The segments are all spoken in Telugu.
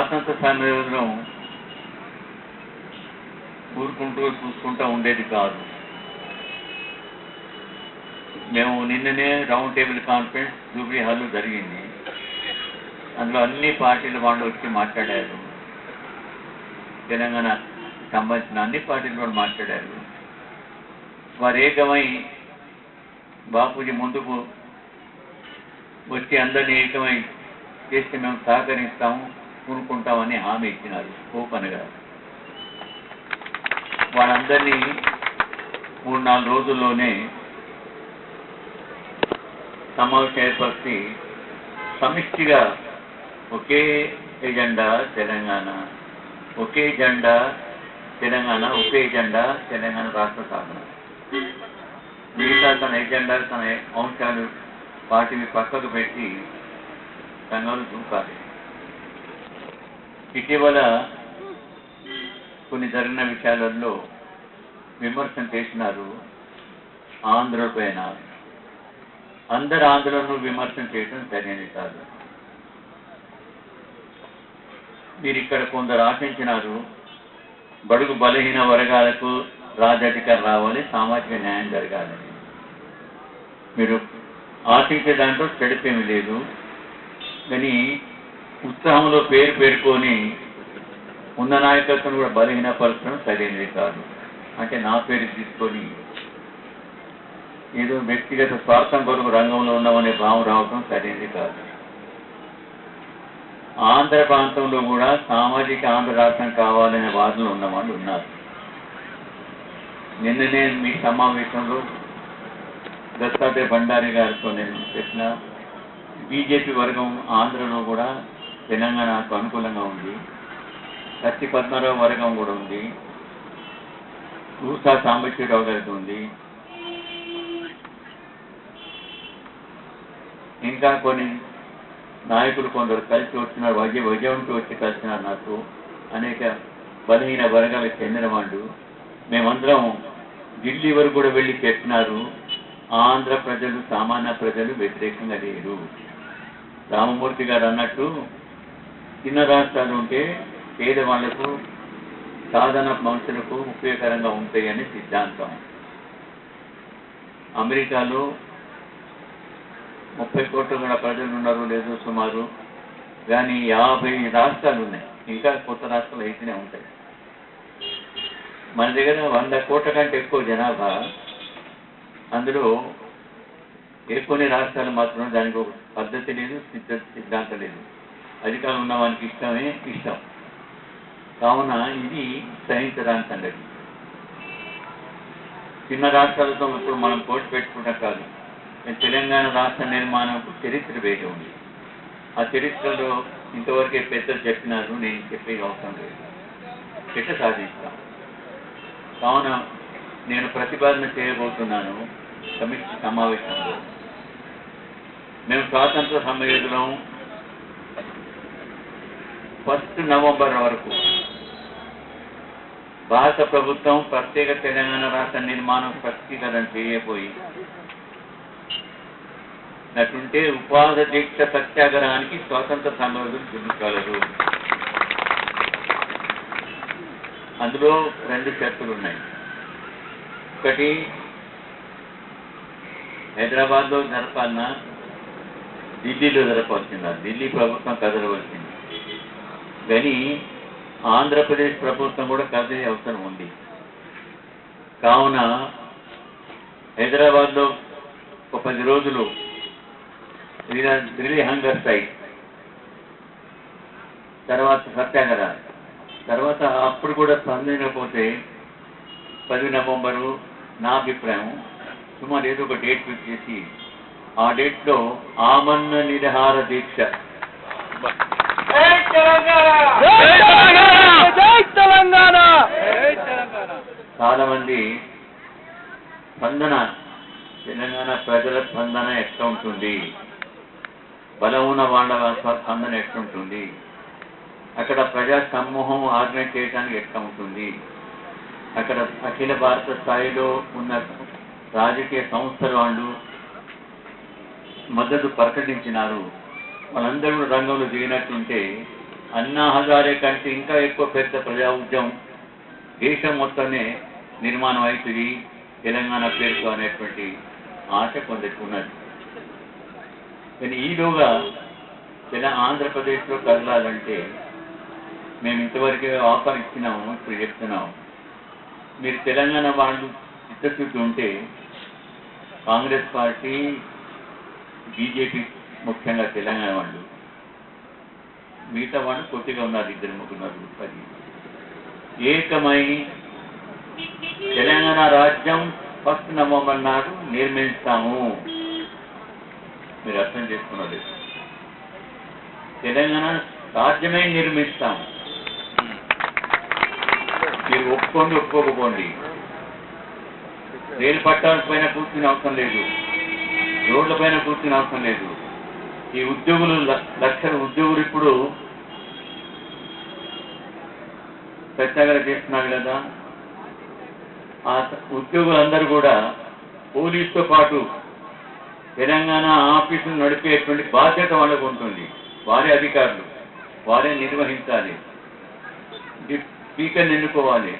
స్వాతంత్ర సమయంలో ఊరుకుంటూ చూసుకుంటూ ఉండేది కాదు. మేము నిన్ననే రౌండ్ టేబుల్ కాన్ఫరెన్స్ జూబ్లీ హాల్లో జరిగింది. అందులో అన్ని పార్టీల వాళ్ళు వచ్చి మాట్లాడారు. తెలంగాణ సంబంధించిన అన్ని పార్టీలు కూడా మాట్లాడారు. వారు ఏకమై బాపూజీ ముందుకు వచ్చి అందరినీ ఏకమై చేస్తే మేము సహకరిస్తాము, కూనుకుంటామని హామీ ఇచ్చినారు ఓపెన్గా. వాళ్ళందరినీ 3-4 రోజుల్లోనే సమావేశం ఏర్పరిచి సమిష్టిగా ఒకే ఎజెండా తెలంగాణ, ఒకే జెండా తెలంగాణ, ఒకే ఎజెండా తెలంగాణ రాష్ట్ర సాధన. మిగతా తన ఎజెండా తన అంశాలు వాటిని పక్కకు పెట్టి సంఘాలు చూపాలి. ఇటీవల కొన్ని జరిగిన విషయాలలో విమర్శన చేసినారు ఆంధ్ర పైన. అందరు ఆంధ్రను విమర్శన చేయడం సరైనది కాదు. మీరు ఇక్కడ కొందరు ఆశించినారు బడుగు బలహీన వర్గాలకు రాజ్యాధికారం రావాలి, సామాజిక న్యాయం జరగాలని. మీరు ఆశించే దాంట్లో చెడిపేమీ లేదు. కానీ ఉత్సాహంలో పేరుకొని ఉన్న నాయకత్వం కూడా బలహీనపరచడం సరైనది కాదు. అంటే నా పేరు తీసుకొని ఏదో వ్యక్తిగత స్వార్థం కొరకు రంగంలో ఉన్నామనే భావం రావటం సరైనది కాదు. ఆంధ్ర ప్రాంతంలో కూడా సామాజిక ఆంధ్ర రాష్ట్రం కావాలనే వాదనలు ఉన్నవాళ్ళు ఉన్నారు. నిన్ననే మీ సమావేశంలో దత్తాత్రేయ భండారి గారితో నేను చెప్పిన బీజేపీ వర్గం ఆంధ్రలో కూడా తెలంగాణకు అనుకూలంగా ఉంది. కత్తి పద్మారావు వర్గం కూడా ఉంది, ఊసా సాంబశివరావు గారికి ఉంది, ఇంకా కొన్ని నాయకులు కొందరు కలిసి వచ్చినారు, విజయంతో వచ్చి కలిసినారు. నాకు అనేక బలహీన వర్గాలకు చెందిన వాళ్ళు. మేమందరం ఢిల్లీ వరకు కూడా వెళ్ళి చెప్పినారు, ఆంధ్ర ప్రజలు సామాన్య ప్రజలు వ్యతిరేకంగా లేరు. రామమూర్తి గారు అన్నట్టు చిన్న రాష్ట్రాలు ఉంటే పేదవాళ్లకు సాధారణ మనుషులకు ఉపయోగకరంగా ఉంటాయని సిద్ధాంతం. అమెరికాలో 30 కోట్ల కూడా ప్రజలు ఉన్నారు లేదు సుమారు, కానీ 50 రాష్ట్రాలు ఉన్నాయి. ఇంకా కొత్త రాష్ట్రాలు అయితేనే ఉంటాయి. మన దగ్గర 100 కోట్ల కంటే ఎక్కువ జనాభా, అందులో కొన్ని రాష్ట్రాలు మాత్రం దానికి ఒక పద్ధతి లేదు, సిద్ధాంతం లేదు. అధికారం ఉన్న వానికి ఇష్టం. కావున ఇది సహించడానికి సంగతి. చిన్న రాష్ట్రాలతో ఇప్పుడు మనం పోటీ పెట్టుకుంటాం కాదు. తెలంగాణ రాష్ట్ర నిర్మాణంకు చరిత్ర వేరే ఉంది. ఆ చరిత్రలో ఇంతవరకే పెద్దలు చెప్పినారు, నేను చెప్పే అవసరం లేదు. ఎట్లా సాధిస్తాం? కావున నేను ప్రతిపాదన చేయబోతున్నాను సమిష్టి సమావేశంలో. మేము స్వాతంత్ర సమయంలో 1 నవంబర్ వరకు భారత ప్రభుత్వం ప్రత్యేక తెలంగాణ రాష్ట్ర నిర్మాణం స్పష్టీకరణ చేయబోయి నటుంటే ఉపాధి దీక్ష సత్యాగ్రహానికి స్వాతంత్ర సమరం చూపించగలరు. అందులో 2 షరతులు ఉన్నాయి. ఒకటి, హైదరాబాద్లో జరపాలన్నా ఢిల్లీలో జరపాల్సిందా, ఢిల్లీ ప్రభుత్వం కదలవలసింది. కానీ ఆంధ్రప్రదేశ్ ప్రభుత్వం కూడా కదిలే అవసరం ఉంది. కావున హైదరాబాద్లో ఒక 10 రోజులు ఢిల్లీ హంగర్ స్ట్రైక్, తర్వాత సత్యాగ్రహ, తర్వాత అప్పుడు కూడా స్పందించకపోతే 10 నవంబరు నా అభిప్రాయం సుమారు ఏదో ఒక డేట్ ఫిక్స్ చేసి ఆ డేట్లో ఆమరణ నిరాహార దీక్ష. చాలా మంది స్పందన, తెలంగాణ ప్రజల స్పందన ఎట్లా ఉంటుంది, బలం ఉన్న వాళ్ళ స్పందన ఎట్లా ఉంటుంది, అక్కడ ప్రజా సమూహం ఆర్గనైజ్ చేయడానికి ఎట్లా ఉంటుంది, అక్కడ అఖిల భారత స్థాయిలో ఉన్న రాజకీయ సంస్థల వాళ్ళు మద్దతు ప్రకటించినారు. వాళ్ళందరూ రంగంలో దిగినట్టుంటే అన్నా హజారే కంటే ఇంకా ఎక్కువ పెద్ద ప్రజా ఉద్యమం దేశం మొత్తమే నిర్మాణం అవుతుంది తెలంగాణ పేరుతో అనేటువంటి ఆశ కొందరికి ఉన్నది. కానీ ఈలోగా ఆంధ్రప్రదేశ్లో కదలాలంటే మేము ఇంతవరకు ఆఫర్ ఇచ్చినాము, ఇప్పుడు చెప్తున్నాము. మీరు తెలంగాణ వాళ్ళు చిత్తశుద్ధి ఉంటే కాంగ్రెస్ పార్టీ, బీజేపీ, ముఖ్యంగా తెలంగాణ వాళ్ళు, మిగతా వాళ్ళు కొద్దిగా ఉన్నారు, 2-3 10 ఏకమై తెలంగాణ రాజ్యం 1 నవంబర్ నాడు నిర్మిస్తాము. మీరు అర్థం చేసుకున్నది, తెలంగాణ రాజ్యమే నిర్మిస్తాము. మీరు ఒప్పుకోండి ఒప్పుకోకపోండి, రైలు పట్టాల పైన కూర్చునే అవసరం లేదు, రోడ్ల పైన కూర్చునే అవసరం లేదు. ఈ ఉద్యోగులు, లక్షల ఉద్యోగులు ఇప్పుడు సత్యాగ్రహం చేస్తున్నారు కదా, ఆ ఉద్యోగులందరూ కూడా పోలీసుతో పాటు తెలంగాణ ఆఫీసులు నడిపేటువంటి బాధ్యత వాళ్ళకు ఉంటుంది. వారే అధికారులు, వారే నిర్వహించాలి. స్పీకర్ని ఎన్నుకోవాలి,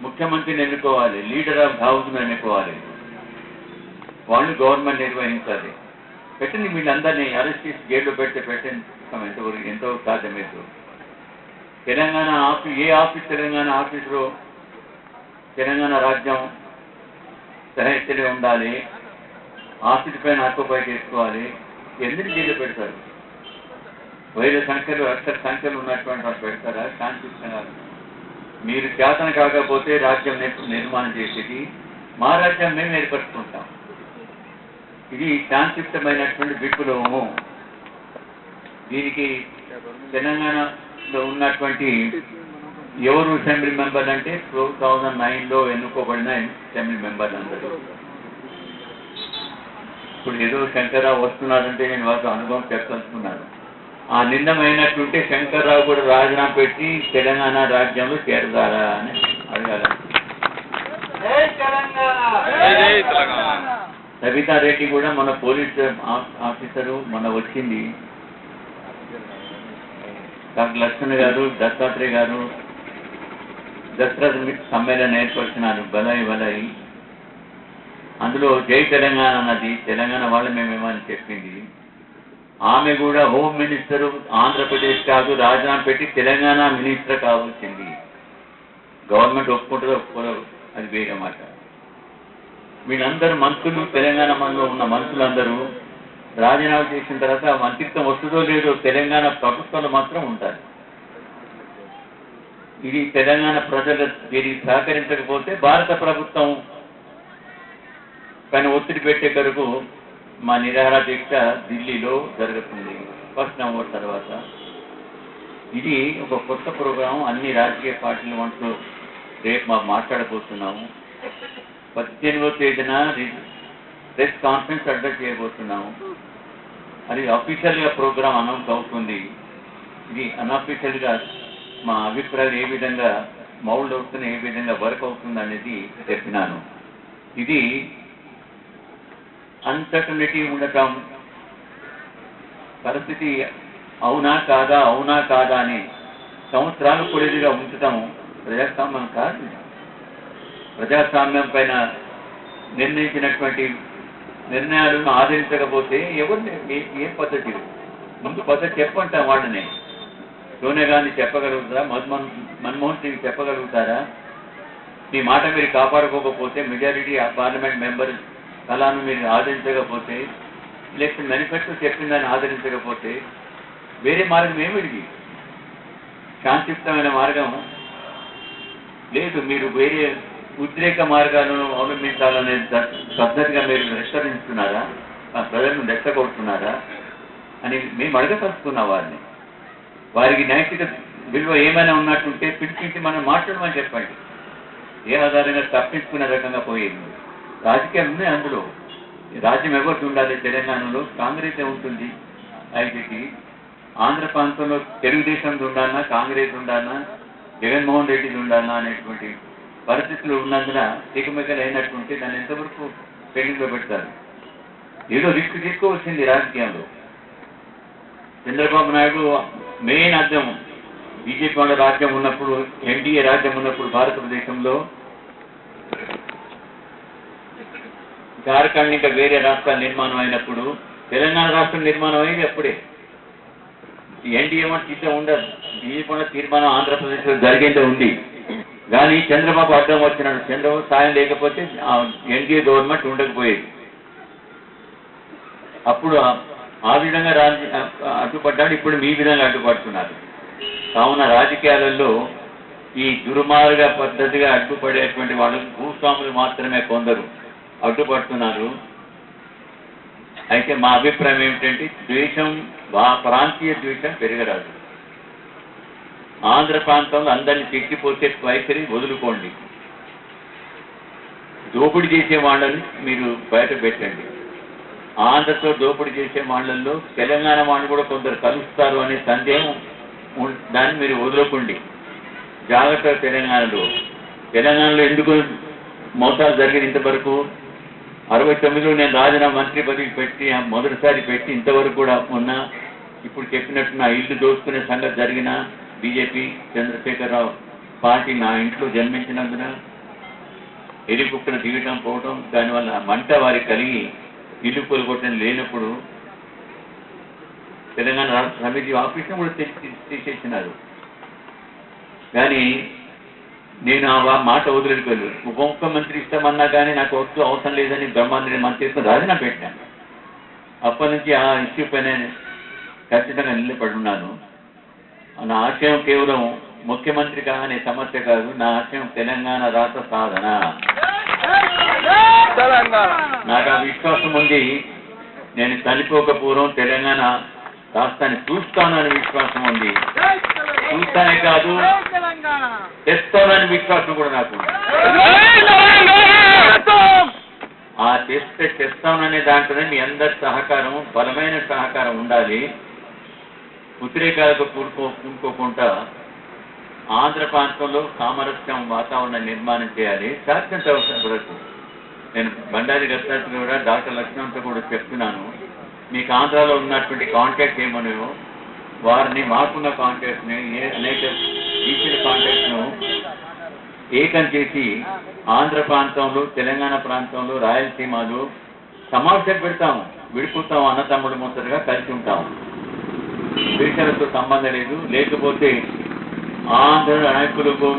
ముఖ్యమంత్రిని ఎన్నుకోవాలి, లీడర్ ఆఫ్ హౌస్ను ఎన్నుకోవాలి. వాళ్ళు గవర్నమెంట్ నిర్వహించాలి. పెట్టండి, వీళ్ళందరినీ అరెస్ట్ చేసి జైల్లో పెట్టండి. ఎంతవరకు సాధ్యమేదు. తెలంగాణ ఏ ఆఫీస్ తెలంగాణ ఆఫీసులో తెలంగాణ రాజ్యం సహించలే ఉండాలి, ఆఫీస్ పైన ఆక్యుపై చేసుకోవాలి. ఎందుకు జైలు పెడతారు? 1000 సంఖ్యలు 1,00,000 సంఖ్యలు ఉన్నటువంటి వాళ్ళు పెడతారా? శాంతియుతంగా మీరు చేతన కాకపోతే రాజ్యం నిర్మాణం చేసేది మా రాజ్యం మేము ఏర్పరచుకుంటాం. ఇది శాంతియుతమైనటువంటి విప్లవము. దీనికి తెలంగాణలో ఉన్నటువంటి ఎవరు అసెంబ్లీ మెంబర్లు అంటే 2009లో ఎన్నుకోబడిన అసెంబ్లీ మెంబర్లు అందరూ. ఇప్పుడు ఏదో శంకర్రావు వస్తున్నారంటే నేను వాళ్ళతో అనుభవం చెప్పదలుచుకున్నాను. ఆ నిర్ణయమైనట్టుంటే శంకర్రావు కూడా రాజీనామా పెట్టి తెలంగాణ రాజ్యంలో చేరదారా అని అడగాల. సవితారెడ్డి కూడా మన పోలీస్ ఆఫీసరు మన వచ్చింది. డాక్టర్ లక్ష్మణ్ గారు, దత్తాత్రేయ గారు దసరా సమ్మేళనం ఏర్పరిచినారు, బలాయి. అందులో జై తెలంగాణ అన్నది తెలంగాణ వాళ్ళ మేమేమని చెప్పింది. ఆమె కూడా హోమ్ మినిస్టరు ఆంధ్రప్రదేశ్ కాదు, రాజీనామా పెట్టి తెలంగాణ మినిస్టర్ కావాల్సింది. గవర్నమెంట్ ఒప్పుకుంటుందో ఒప్పుకోదో అది వేరే మాట. వీళ్ళందరూ మంత్రులు, తెలంగాణ మనలో ఉన్న మంత్రులందరూ రాజీనామా చేసిన తర్వాత మంత్రిత్వం వస్తుందో లేదో తెలంగాణ ప్రభుత్వంలో మాత్రం ఉంటారు. ఇది తెలంగాణ ప్రజలు దీనికి సహకరించకపోతే భారత ప్రభుత్వం పైన ఒత్తిడి పెట్టే కొరకు మా నిరాహార దీక్ష ఢిల్లీలో జరుగుతుంది 1 నవంబర్ తర్వాత. ఇది ఒక కొత్త ప్రోగ్రాం. అన్ని రాజకీయ పార్టీల వంటూ రేపు మాకు మాట్లాడబోతున్నాము. 18వ తేదీన ప్రెస్ కాన్ఫరెన్స్ అడ్రస్ చేయబోతున్నాము. అది అఫీషియల్గా ప్రోగ్రాం అనౌన్స్ అవుతుంది. ఇది అన్అఫీషియల్గా మా అభిప్రాయాలు ఏ విధంగా మౌల్డ్ అవుతుంది, ఏ విధంగా వర్క్ అవుతుంది అనేది చెప్పినాను. ఇది అన్సర్టనిటీ ఉండటం, పరిస్థితి అవునా కాదా అని సంవత్సరాలు పొడిగా ఉంచటం ప్రజాస్వామ్యం కాదు. ప్రజాస్వామ్యం పైన నిర్ణయించినటువంటి నిర్ణయాలను ఆదరించకపోతే ఎవరిని ఏం పద్ధతి? ముందు పద్ధతి చెప్పంటాం వాళ్ళని. సోనియా గాంధీ చెప్పగలుగుతారా? మన్మోహన్ సింగ్ చెప్పగలుగుతారా? మీ మాట మీరు కాపాడుకోకపోతే, మెజారిటీ పార్లమెంట్ మెంబర్ కళను మీరు ఆదరించకపోతే, ఎలక్షన్ మేనిఫెస్టో చెప్పిందని ఆదరించకపోతే వేరే మార్గం ఏమిటి? శాంతియుక్తమైన మార్గం లేదు. మీరు వేరే ఉద్రేక మార్గాలను అవలంబించాలనే పద్ధతిగా మీరు రెచ్చరిస్తున్నారా? ప్రజలను రెచ్చగొడుతున్నారా అని మేము అడగదలుచుకున్నాం వారిని. వారికి నైతిక విలువ ఏమైనా ఉన్నట్టుంటే పిలిపించి మనం మాట్లాడమని చెప్పండి. ఏ ఆధారంగా తప్పించుకునే రకంగా పోయింది. రాజకీయం ఉంది అందులో. రాజ్యం ఎవరికి ఉండాలి? తెలంగాణలో కాంగ్రెస్ ఉంటుంది. అయితే ఆంధ్ర ప్రాంతంలో తెలుగుదేశం ఉండాలన్నా, కాంగ్రెస్ ఉండాలన్నా, జగన్మోహన్ రెడ్డిది ఉండాలన్నా అనేటువంటి పరిస్థితులు ఉన్నందున తికమికలు అయినట్టుంటే దాన్ని ఎంతవరకు పెళ్లిలో పెడతారు? ఏదో రిస్క్ తీసుకోవాల్సింది రాజకీయంలో. చంద్రబాబు నాయుడు మెయిన్ అర్థం బీజేపీ వాళ్ళ రాజ్యం ఉన్నప్పుడు, ఎన్డీఏ రాజ్యం ఉన్నప్పుడు భారతదేశంలో జార్ఖండ్ ఇంకా వేరే రాష్ట్రాల నిర్మాణం అయినప్పుడు తెలంగాణ రాష్ట్రం నిర్మాణం అయింది అప్పుడే. ఎన్డీఏ మాట తీర్థం ఉండదు. బీజేపీ వాళ్ళ తీర్మానం ఆంధ్రప్రదేశ్లో జరిగేదే ఉంది. కానీ చంద్రబాబు అడ్డం వచ్చినాడు. చంద్రబాబు సాయం లేకపోతే ఎన్డీఏ గవర్నమెంట్ ఉండకపోయేది. అప్పుడు ఆ విధంగా అడ్డుపడ్డాడు. ఇప్పుడు మీ విధంగా అడ్డుపడుతున్నారు. కావున రాజకీయాలలో ఈ దుర్మార్గ పద్ధతిగా అడ్డుపడేటువంటి వాళ్ళు భూస్వాములు మాత్రమే కొందరు అడ్డుపడుతున్నారు. అయితే మా అభిప్రాయం ఏమిటంటే ద్వేషం, ప్రాంతీయ ద్వేషం పెరగరాదు. ఆంధ్ర ప్రాంతంలో అందరినీ తిట్టిపోతే వైఖరి వదులుకోండి. దోపిడీ చేసే వాళ్ళని మీరు బయట పెట్టండి. ఆంధ్రతో దోపిడీ చేసే వాళ్ళల్లో తెలంగాణ వాళ్ళు కూడా కొందరు కలుస్తారు అనే సందేహం దాన్ని మీరు వదులుకోండి. జాగ్రత్త. తెలంగాణలో ఎందుకు మోసాలు జరిగింది ఇంతవరకు? 69లో నేను రాజీనామా మంత్రి పదవి పెట్టి మొదటిసారి పెట్టి ఇంతవరకు కూడా ఉన్నా. ఇప్పుడు చెప్పినట్టు నా ఇల్లు దోచుకునే సంగతి జరిగిన బీజేపీ చంద్రశేఖరరావు పార్టీ నా ఇంట్లో జన్మించినందున ఎలికుక్కను దిగటం పోవటం, దానివల్ల మంట వారికి కలిగి ఇల్లు కొలగొట్టడం లేనప్పుడు తెలంగాణ రాష్ట్ర సమితి ఆఫీస్ను కూడా తీసేసినారు. కానీ నేను ఆ మాట వదిలిపోయాను. ఉప ముఖ్యమంత్రి ఇస్తామన్నా కానీ నాకు వస్తూ అవసరం లేదని బ్రహ్మాండ మంత్రి రాజీనామా పెట్టాను. అప్పటి నుంచి ఆ ఇష్యూ పైన ఖచ్చితంగా నిలబడి ఉన్నాను. నా ఆశయం కేవలం ముఖ్యమంత్రి కాదనే సమస్య కాదు. నా ఆశయం తెలంగాణ రాష్ట్ర సాధన. నాకు ఆ విశ్వాసం ఉంది. నేను చనిపోక పూర్వం తెలంగాణ రాష్ట్రాన్ని చూస్తానని విశ్వాసం ఉంది. చూస్తానే కాదు, తెస్తానని విశ్వాసం కూడా నాకు. ఆ తెస్తాననే దాంట్లోనే మీ అందరి సహకారం, బలమైన సహకారం ఉండాలి. ఉద్రేకాలకు కూడుకోకుండా ఆంధ్ర ప్రాంతంలో సామరస్యం వాతావరణం నిర్మాణం చేయాలి. శాశ్వత వరకు నేను బండారి దత్తాత్రేయ కూడా డాక్టర్ లక్ష్మణ్తో కూడా చెప్తున్నాను. మీకు ఆంధ్రాలో ఉన్నటువంటి కాంటాక్ట్ ఏమన్నాయో వారిని, మాకున్న కాంటాక్ట్ని, అనేక బీసీల కాంటాక్ట్ను ఏకం చేసి ఆంధ్ర ప్రాంతంలో, తెలంగాణ ప్రాంతంలో, రాయలసీమలో సమావేశాలు పెడతాము. విడిపోతాము, అన్నతమ్ముడు ముద్దరుగా కలిసి ఉంటాము. దేశాలతో సంబంధం లేదు. లేకపోతే ఆంధ్ర నాయకులకు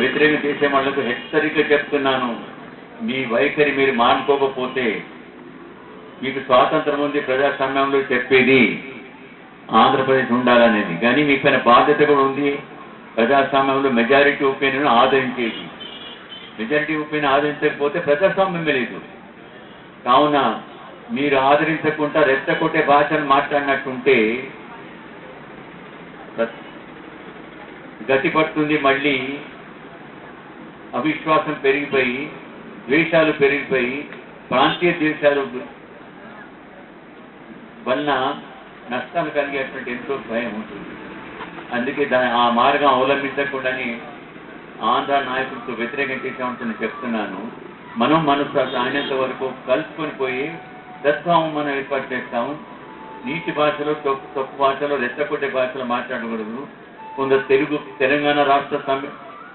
వ్యతిరేకం చేసే వాళ్లకు హెచ్చరిక చెప్తున్నాను. మీ వైఖరి మీరు మానుకోకపోతే మీకు స్వాతంత్రం ఉంది. ప్రజాస్వామ్యంలో చెప్పేది ఆంధ్రప్రదేశ్ ఉండాలనేది. కానీ మీ పైన బాధ్యత కూడా ఉంది. ప్రజాస్వామ్యంలో మెజారిటీ ఒపీనియన్ ఆదరించేది. మెజారిటీ ఒపీనియన్ ఆదరించకపోతే ప్రజాస్వామ్యమే లేదు. కావున మీరు ఆదరించకుండా రెచ్చగొట్టే భాషను మాట్లాడినట్టుంటే గతి పడుతుంది. మళ్ళీ అవిశ్వాసం పెరిగిపోయి, ద్వేషాలు పెరిగిపోయి, ప్రాంతీయ ద్వేషాలు వలన నష్టాలు కలిగేటువంటి ఎంతో భయం ఉంటుంది. అందుకే ఆ మార్గం అవలంబించకుండానే ఆంధ్ర నాయకులతో వ్యతిరేకం చేసామంటే చెప్తున్నాను. మనం మనసు అయినంత వరకు కలుసుకొని పోయి సద్భావం మనం ఏర్పాటు చేస్తాము. నీటి భాషలో, తప్పు భాషలో, రెచ్చగొట్టే భాషలో మాట్లాడకూడదు. కొందరు తెలంగాణ రాష్ట్ర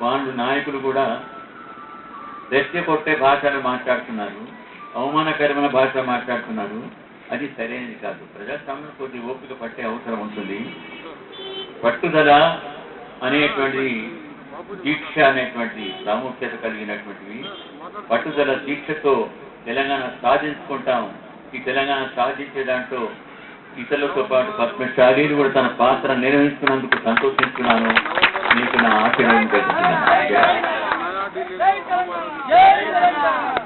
వాళ్ళు నాయకులు కూడా రెచ్చగొట్టే భాషలు మాట్లాడుతున్నారు, అవమానకరమైన భాష మాట్లాడుతున్నారు. అది సరైనది కాదు. ప్రజాస్వామ్యం కొద్ది ఓపిక పట్టే అవసరం ఉంటుంది. పట్టుదల అనేటువంటి, దీక్ష అనేటువంటి ప్రాముఖ్యత కలిగినటువంటివి. పట్టుదల, దీక్షతో తెలంగాణ సాధించుకుంటాం. ఈ తెలంగాణ సాధించే దాంట్లో ఇతరులతో పాటు పద్మశాలీలు కూడా తన పాత్ర నిర్వహిస్తున్నందుకు సంతోషిస్తున్నాను. మీకు నా ఆశీర్వాదం పెడుతున్నాను.